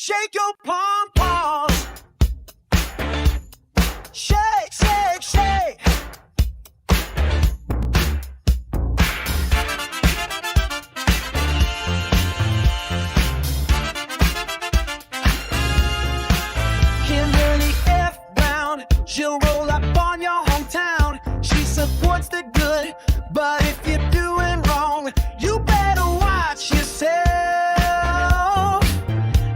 shake your pom-poms. Shake, shake, shake. Kimberly F. Brown, she'll roll up on your hometown. She supports the good, but if you're doing wrong, you better watch yourself.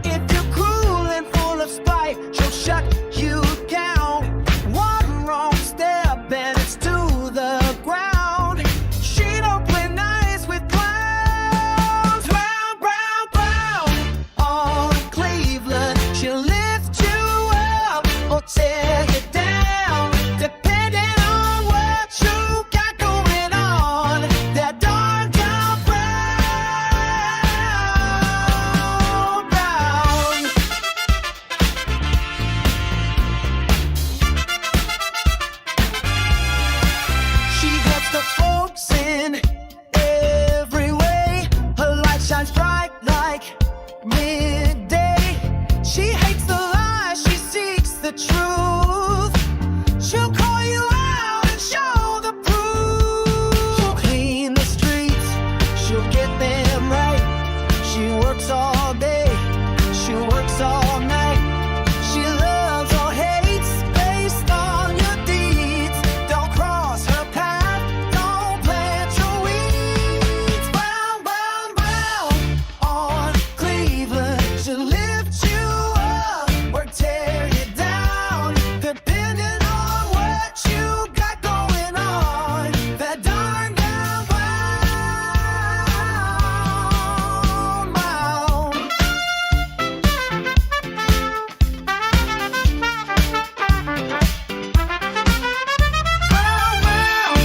If you're cruel and full of spite, she'll shut you down. One wrong step and it's to the ground. She don't play nice with clowns. Brown, brown, brown, on Cleveland, she'll lift you up or tear you down, depending on what you got going on. That darn down brown, brown. She helps the folks in every way. Her light shines bright like midday. She hates the lies, she seeks the truth. She'll call you out and show the proof. She'll clean the streets, she'll get them right. She works all day, she works all night. She loves or hates based on your deeds. Don't cross her path, don't plant your weeds. Brown, brown, brown, on Cleveland, she'll lift you up or tear you down, depending on what you got going on. That darn down brown, brown. Brown, brown,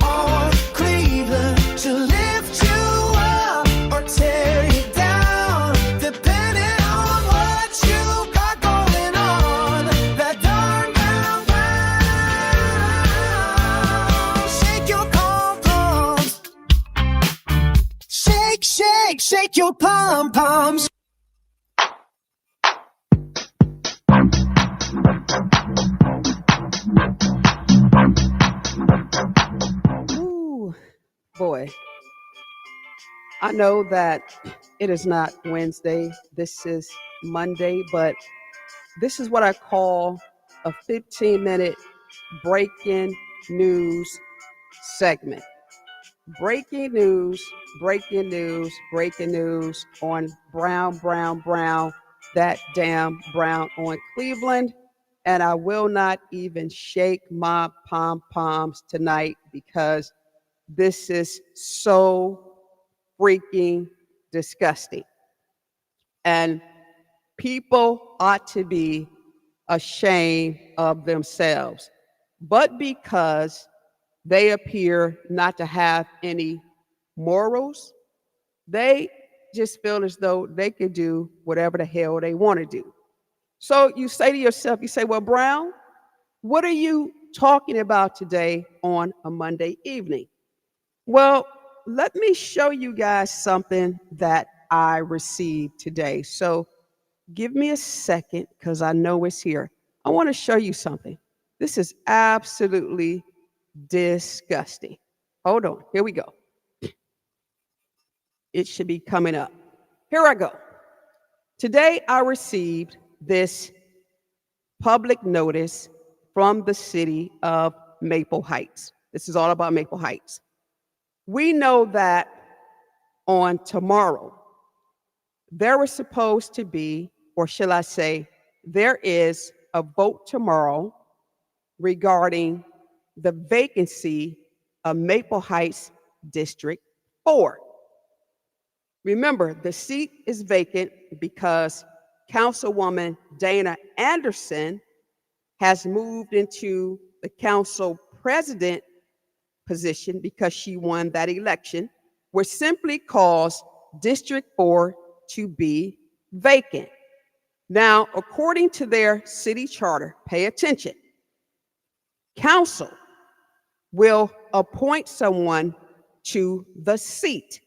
on Cleveland, she'll lift you up or tear you down, depending on what you got going on. That darn brown, brown. Shake your pom-poms. Shake, shake, shake your pom-poms. Ooh, boy. I know that it is not Wednesday. This is Monday, but this is what I call a 15-minute breaking news segment. Breaking news, breaking news, breaking news on Brown, Brown, Brown, that damn Brown on Cleveland. And I will not even shake my pom-poms tonight because this is so freaking disgusting. And people ought to be ashamed of themselves. But because they appear not to have any morals, they just feel as though they could do whatever the hell they want to do. So you say to yourself, you say, well, Brown, what are you talking about today on a Monday evening? Well, let me show you guys something that I received today. So give me a second because I know it's here. I want to show you something. This is absolutely disgusting. Hold on. Here we go. It should be coming up. Here I go. Today I received this public notice from the city of Maple Heights. This is all about Maple Heights. We know that on tomorrow, there was supposed to be, or shall I say, there is a vote tomorrow regarding the vacancy of Maple Heights District 4. Remember, the seat is vacant because Councilwoman Dana Anderson has moved into the council president position because she won that election, which simply caused District 4 to be vacant. Now, according to their city charter, pay attention, council will appoint someone to the seat.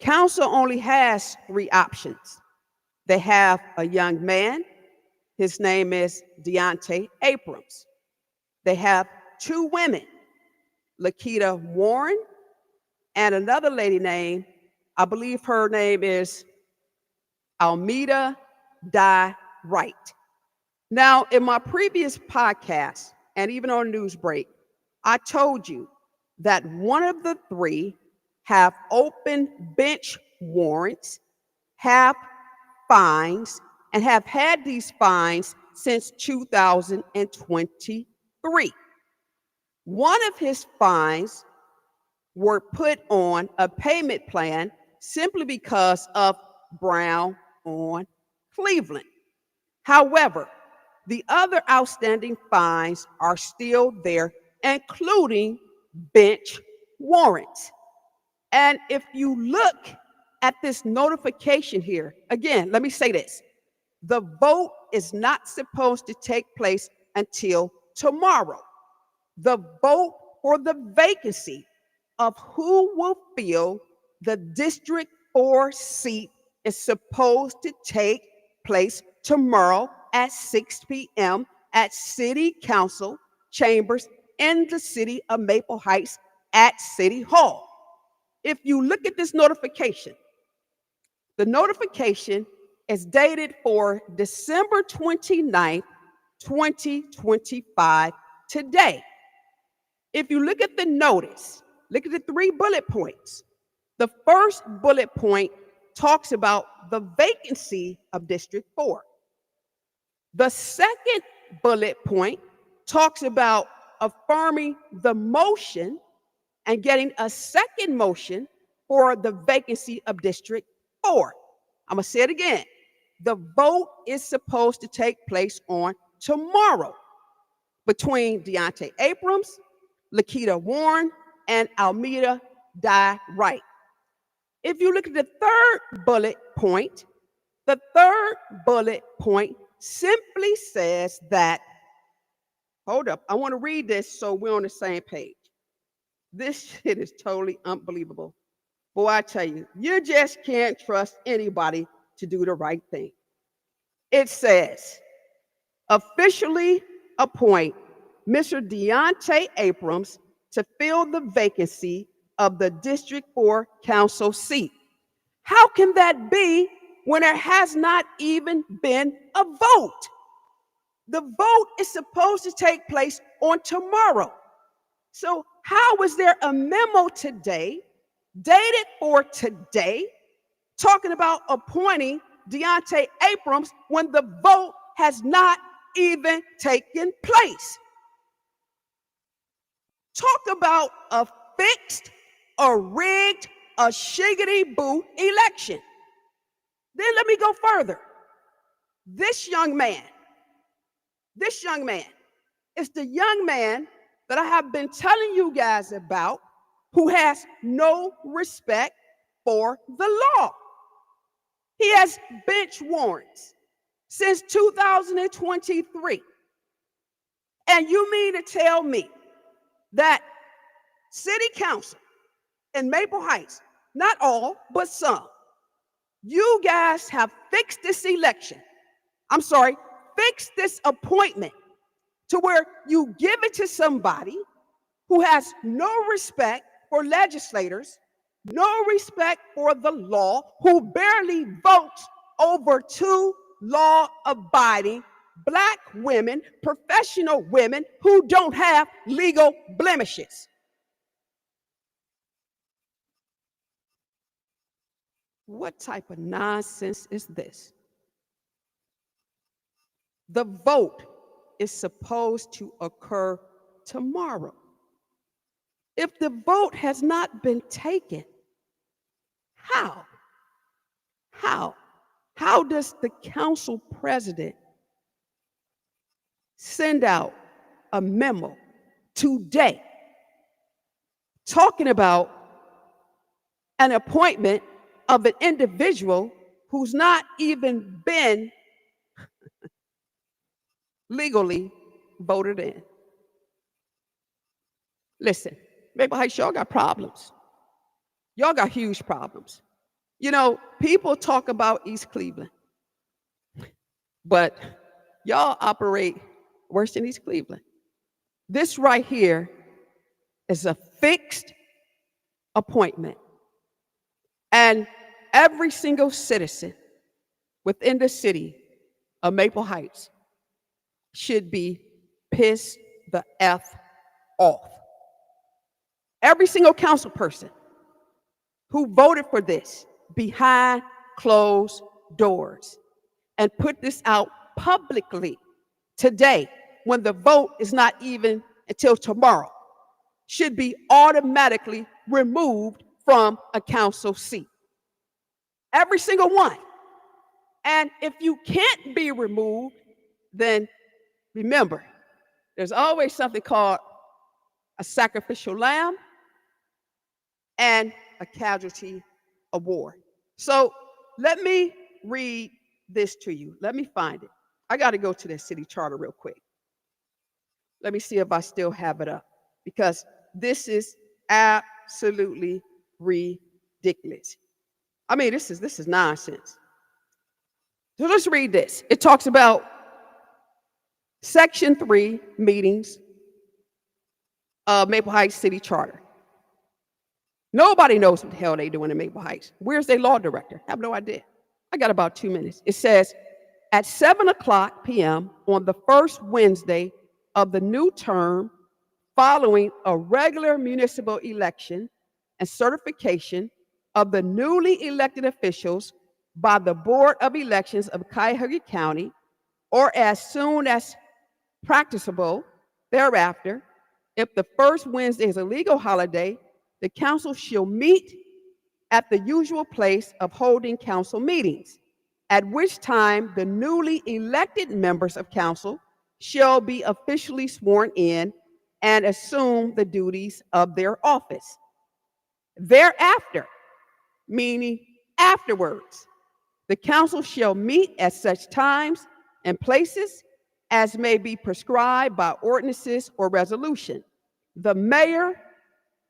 Council only has 3 options. They have a young man. His name is Deonte Abrams. They have two women, Lakita Warren and another lady named, I believe her name is 𝗩𝗓𝗓𝗓𝗓𝗓𝗓𝗓𝗓𝗓𝗓𝗓. Now, in my previous podcast, and even on news break, I told you that one of the three have open bench warrants, have fines, and have had these fines since 2023. One of his fines were put on a payment plan simply because of Brown on Cleveland. However, the other outstanding fines are still there, including bench warrants. And if you look at this notification here, again, let me say this. The vote is not supposed to take place until tomorrow. The vote for the vacancy of who will fill the District 4 seat is supposed to take place tomorrow at 6 p.m. at City Council chambers in the city of Maple Heights at City Hall. If you look at this notification, the notification is dated for December 29th, 2025, today. If you look at the notice, look at the 3 bullet points. The first bullet point talks about the vacancy of District 4. The second bullet point talks about affirming the motion and getting a second motion for the vacancy of District 4. I'm going to say it again. The vote is supposed to take place on tomorrow between Deonte Abrams, Lakita Warren, and 𝗩𝗓𝗓𝗓𝗓𝗓𝗓𝗓𝗓𝗓. If you look at the third bullet point, the third bullet point simply says that, hold up, I want to read this so we're on the same page. This shit is totally unbelievable. Boy, I tell you, you just can't trust anybody to do the right thing. It says, officially appoint Mr. Deonte Abrams to fill the vacancy of the District 4 Council seat. How can that be when there has not even been a vote? The vote is supposed to take place on tomorrow. So how is there a memo today, dated for today, talking about appointing Deonte Abrams when the vote has not even taken place? Talk about a fixed, a rigged, a shiggity-boo election. Then let me go further. This young man is the young man that I have been telling you guys about, who has no respect for the law. He has bench warrants since 2023. And you mean to tell me that City Council in Maple Heights, not all, but some, you guys have fixed this election. I'm sorry, fixed this appointment to where you give it to somebody who has no respect for legislators, no respect for the law, who barely votes over 2 law-abiding Black women, professional women who don't have legal blemishes. What type of nonsense is this? The vote is supposed to occur tomorrow. If the vote has not been taken, how does the council president send out a memo today talking about an appointment of an individual who's not even been legally voted in? Listen, Maple Heights, y'all got problems. Y'all got huge problems. You know, people talk about East Cleveland. but y'all operate worse than East Cleveland. This right here is a fixed appointment. And every single citizen within the city of Maple Heights should be pissed the F off. Every single council person who voted for this behind closed doors and put this out publicly today, when the vote is not even until tomorrow, should be automatically removed from a council seat. Every single one. And if you can't be removed, then remember, there's always something called a sacrificial lamb and a casualty of war. So let me read this to you. Let me find it. I got to go to the city charter real quick. Let me see if I still have it up, because this is absolutely ridiculous. I mean, this is nonsense. So let's read this. It talks about Section 3 meetings of Maple Heights City Charter. Nobody knows what the hell they doing in Maple Heights. Where's their law director? I have no idea. I got about 2 minutes. It says, at 7:00 p.m. on the first Wednesday of the new term following a regular municipal election and certification of the newly elected officials by the Board of Elections of Cuyahoga County, or as soon as practicable thereafter, if the first Wednesday is a legal holiday, the council shall meet at the usual place of holding council meetings, at which time the newly elected members of council shall be officially sworn in and assume the duties of their office. Thereafter, meaning afterwards, the council shall meet at such times and places as may be prescribed by ordinances or resolution. The mayor,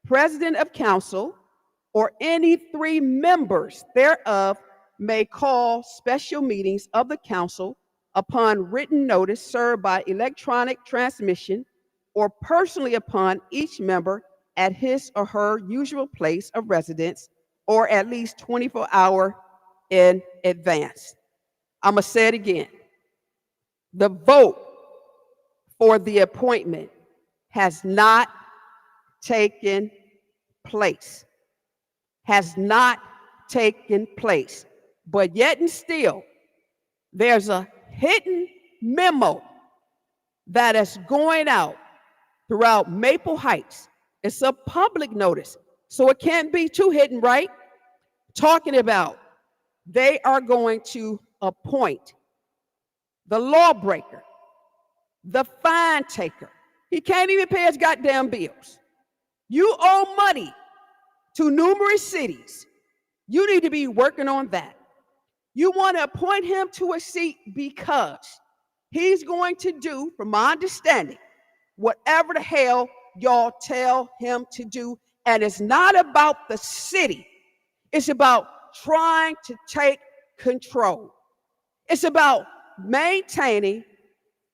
president of council, or any 3 members thereof may call special meetings of the council upon written notice served by electronic transmission or personally upon each member at his or her usual place of residence, or at least 24 hours in advance. I'm going to say it again. The vote for the appointment has not taken place. Has not taken place. But yet and still, there's a hidden memo that is going out throughout Maple Heights. It's a public notice, so it can't be too hidden, right? Talking about they are going to appoint the lawbreaker, the fine taker. He can't even pay his goddamn bills. You owe money to numerous cities. You need to be working on that. You want to appoint him to a seat because he's going to do, from my understanding, whatever the hell y'all tell him to do. And it's not about the city. It's about trying to take control. It's about maintaining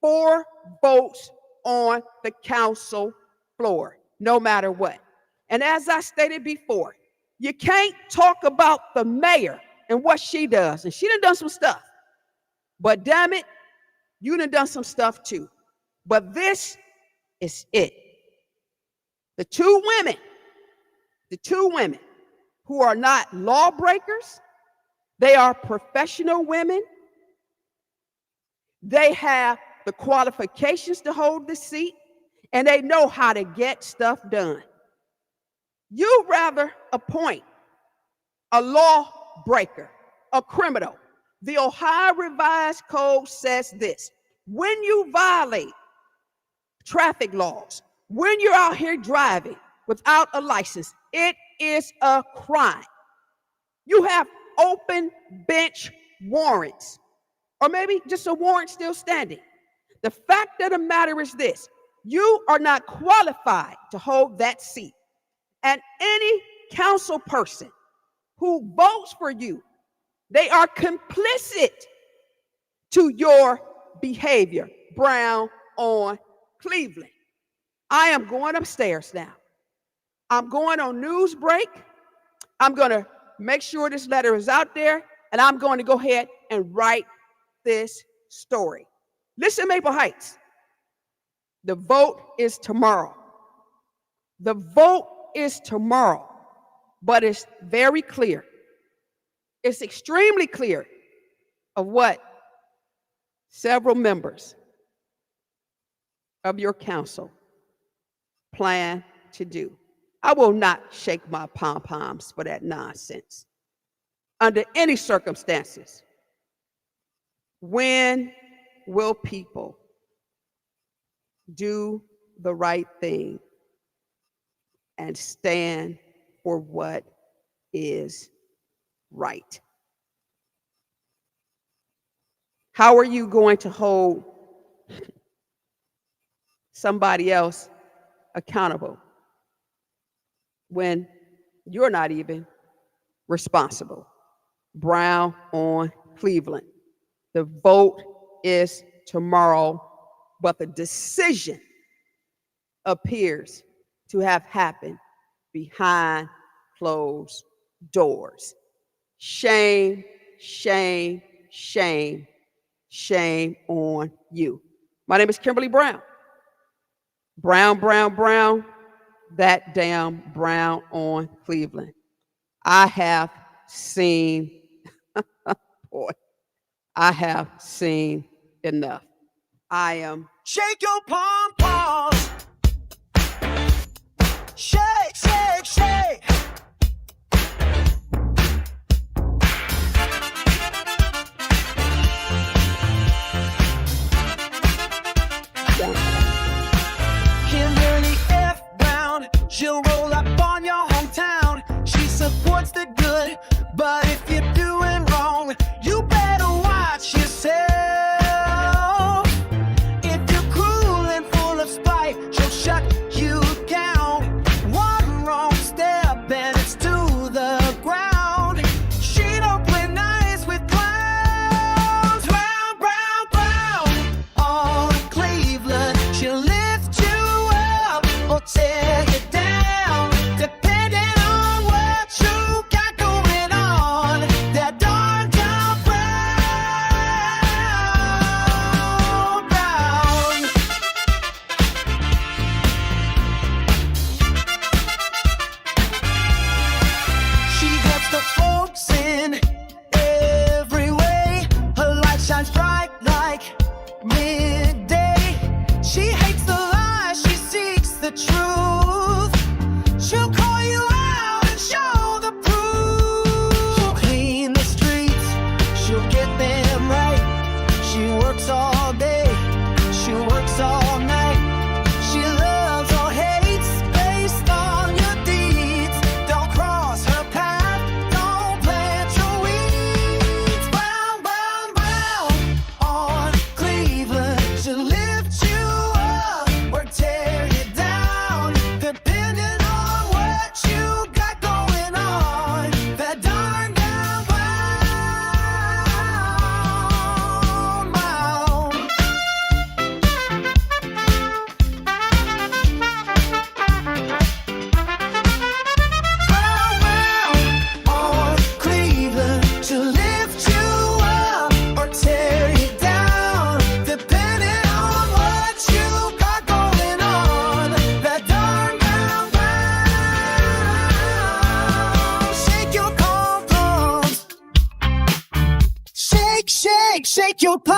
4 votes on the council floor, no matter what. And as I stated before, you can't talk about the mayor and what she does. And she done some stuff. But damn it, you done some stuff too. But this is it. The two women who are not lawbreakers, they are professional women. They have the qualifications to hold the seat, and they know how to get stuff done. You'd rather appoint a lawbreaker, a criminal. The Ohio Revised Code says this: when you violate traffic laws, when you're out here driving without a license, it is a crime. You have open bench warrants, or maybe just a warrant still standing. The fact of the matter is this: you are not qualified to hold that seat. And any council person who votes for you, they are complicit to your behavior. Brown on Cleveland. I am going upstairs now. I'm going on news break. I'm going to make sure this letter is out there, and I'm going to go ahead and write this story. Listen, Maple Heights, the vote is tomorrow. The vote is tomorrow, but it's very clear. It's extremely clear of what several members of your council plan to do. I will not shake my pom-poms for that nonsense. Under any circumstances, when will people do the right thing and stand for what is right? How are you going to hold somebody else accountable when you're not even responsible? Brown on Cleveland. The vote is tomorrow, but the decision appears to have happened behind closed doors. Shame, shame, shame, shame on you. My name is Kimberly Brown. Brown, Brown, Brown, that damn Brown on Cleveland. I have seen, boy, I have seen enough. I am. Shake your pom-poms. Shake, shake, shake. Kimberly F. Brown, she'll roll up on your hometown. She supports the good, but if you're doing wrong, you better watch yourself. If you're cruel and full of spite, she'll shut you down. One wrong step and it's to the ground. She don't play nice with clowns. Brown, brown, brown on Cleveland. She'll lift you up or tear you down, depending on what you got going on. That darn down brown, brown. She helps the folks in every way. Her light shines bright like midday. She hates the lies, she seeks the truth. She'll call you out and show the proof. She'll clean the streets, she'll get them right. She works all day, she works all night. She loves or hates based on your deeds. Don't cross her path, don't plant your weeds. Brown, brown, brown on Cleveland. She'll lift you up or tear you down, depending on what you got going on. That darn down brown, brown. Brown, brown on Cleveland. She'll lift you up or tear you down, depending on what you got going on. That darn brown, brown. Shake your pom-poms. Shake, shake, shake your pom-poms.